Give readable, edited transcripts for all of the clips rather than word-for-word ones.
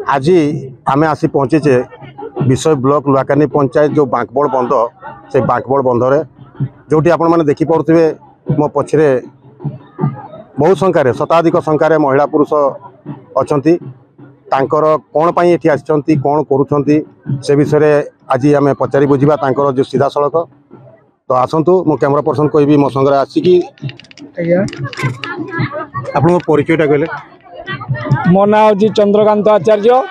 आज आम आसी पहुँचीचे विषय ब्लॉक लुआकानी पंचायत जो बांकबड़ बंध से बांकबड़ बंधरे जोटी आपण मैंने देखिपे मो पछरे बहु संख्यार शताधिक संख्यार महिला पुरुष अच्छा कौन पाई ये आसी कौन करुँच से विषय आज आम पचारि बुझा जो सीधा सड़क तो आसतु मो कैमरा पर्सन कहि मो संगे आसिकी आप परिचयटा कहले। मो ना हूँ चंद्रकांत आचार्य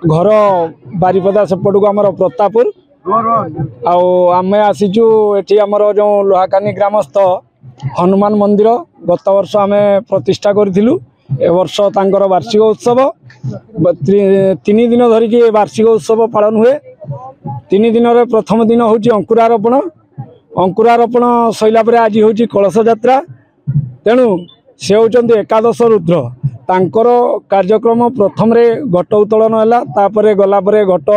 घर बारिपदा सेपट को आमर प्रतापुर आमे आसीचु एठी आमर जो लोहाकानी ग्रामस्थ हनुमान मंदिर गत वर्ष आम प्रतिष्ठा करूँ ए वर्ष तांकर वार्षिक उत्सव 3 दिन धरिकी वार्षिक उत्सव पालन हुए। 3 दिन रे प्रथम दिन हूँ अंकुरारोपण सैला पर आज हूँ कलश यात्रा तेणु से होती एकादश रुद्र तांकर कार्यक्रम प्रथम रे घट उत्तोलन है तापर गला घट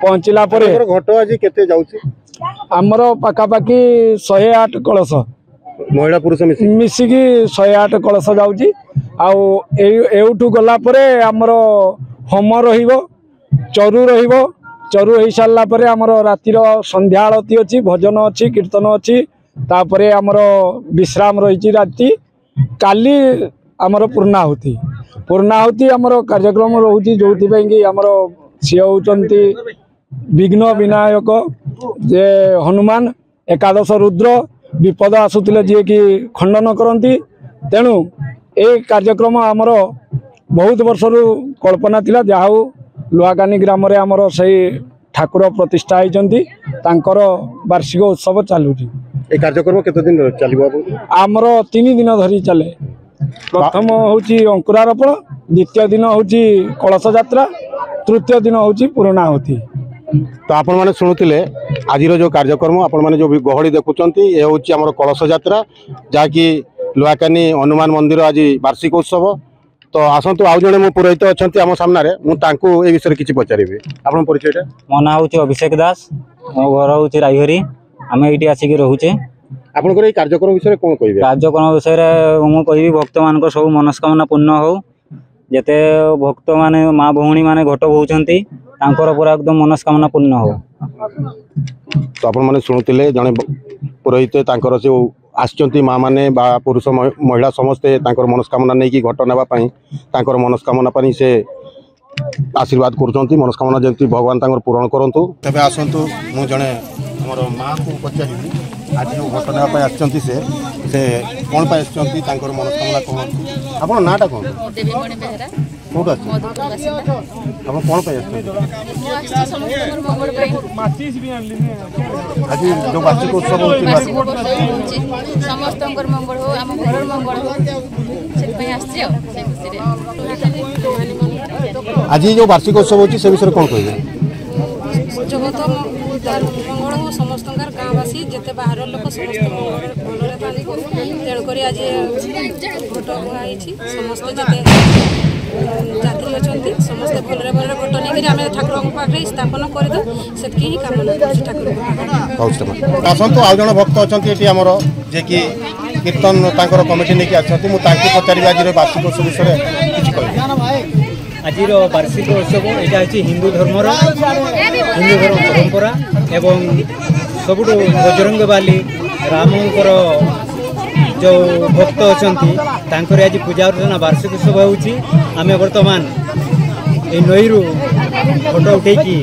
पहुँचला घट आज केते जाउची आमर पाखापाखि 108 कलश महिला पुरुष मिसिकी 108 कलश जाउची आउठू गला आमर होम चरु चरु हो सारा पर आमर रातिर संध्या आरती अच्छी भजन अच्छी कीर्तन अच्छी तापर आमर विश्राम रही राति काली आमर पूर्णाहुति आमर कार्यक्रम रोचे जो कि आमर सी होती विघ्न विनायक जे हनुमान एकादश रुद्र विपद आसुले जी कि खंडन करती तेणु ए कार्यक्रम आमर बहुत वर्षर कल्पना थिला जहाँ लुआकानी ग्राम रे आमर से ठाकुर प्रतिष्ठा होती वार्षिक उत्सव चलुची। ए कार्यक्रम केते दिन चलिबो आमर 3 दिन धरी चले। प्रथम हूँ अंकुरारोपण द्वितीय दिन हूँ कलश यात्रा तृतीय दिन हूँ पूर्णाहुति। तो आपण माने शुणुतिले आज जो कार्यक्रम आपण माने जो गहली देखुचंती ए हूँ आमर कलश यात्रा जहाँकि लुआकानी हनुमान मंदिर आज वार्षिक उत्सव। तो आसतु आउ जड़े मो पुरोहित अच्छा आम सामने मुझे विषय किसी पचारि आप परिचय। मो ना हूँ अभिषेक दास मो घर हूँ रायहरी आम ये आसिक रोचे। आपनकर कार्यक्रम विषय कौन कह कार्यक्रम विषय मुझे कहि भक्त मान सब मनस्कामना पूर्ण हो जेते भक्त माने माँ भौणी माने घट बोचंती पूरा एकदम मनस्कामना पूर्ण हो। तो आपण माने शुणुतिले जड़े पुरोहित जो आसचंती माँ माने बा पुरुष महिला समस्ते मनस्कामना नहीं कि घट नापी मनस्कामना से आशीर्वाद करुँच मनस्कामना जमी भगवान पूरण करूँ। तेज आसतु मु जड़े मोर माँ को पचारि आज जो घट नापी आसचंती से कौन पाई आसचंती मनस्कामना कौन आप नाटा कौन कौट आप कौन पाई आज जो वार्षिक उत्सव समस्त मंगल हो आम घर मंगल हो आज जो वार्षिक उत्सव होची से विषय कौन कहिबे। जगत मंगल हो समस्त गाँववासी जिते बाहर लोक समस्त भलरे तेणुक आज घट बुआई समस्त जिते जात्री अच्छा समस्ते भलरे भलरे घट नहीं आम ठाकुर पाखे स्थापन करदे से कामना ठाकुर। आसतु आउ जन भक्त अच्छा जे कि कीर्तन कमिटी नहीं आसती मुझे पचारि आज वार्षिक उत्सव विषय किसी कह। आज वार्षिक उत्सव यहाँ हूँ हिंदू धर्म परंपरा एवं सबुठ बजरंग बाली रामकर जो भक्त अच्छा आज पूजा अर्चना वार्षिक उत्सव होमें बर्तमान ये नई घट उठेकी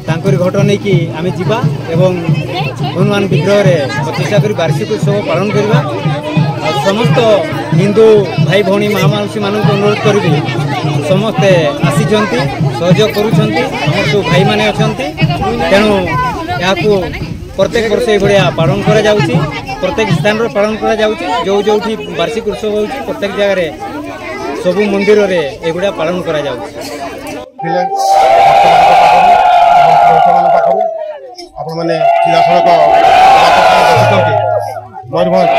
घट नहीं आम जा हनुमान विग्रह प्रतिष्ठा कर वार्षिक उत्सव पालन करवा। समस्त हिंदू भाई भौणी महामानुषी मान अनुरोध करी समस्ते आसी सहयोग कर भाई माने अच्छा तेणु यहाँ प्रत्येक वर्ष ये पालन करा प्रत्येक स्थान पालन करा जो जो वार्षिक उत्सव हो प्रत्येक जगह सबू मंदिर में एगुड़ा पालन करा मयूरभंज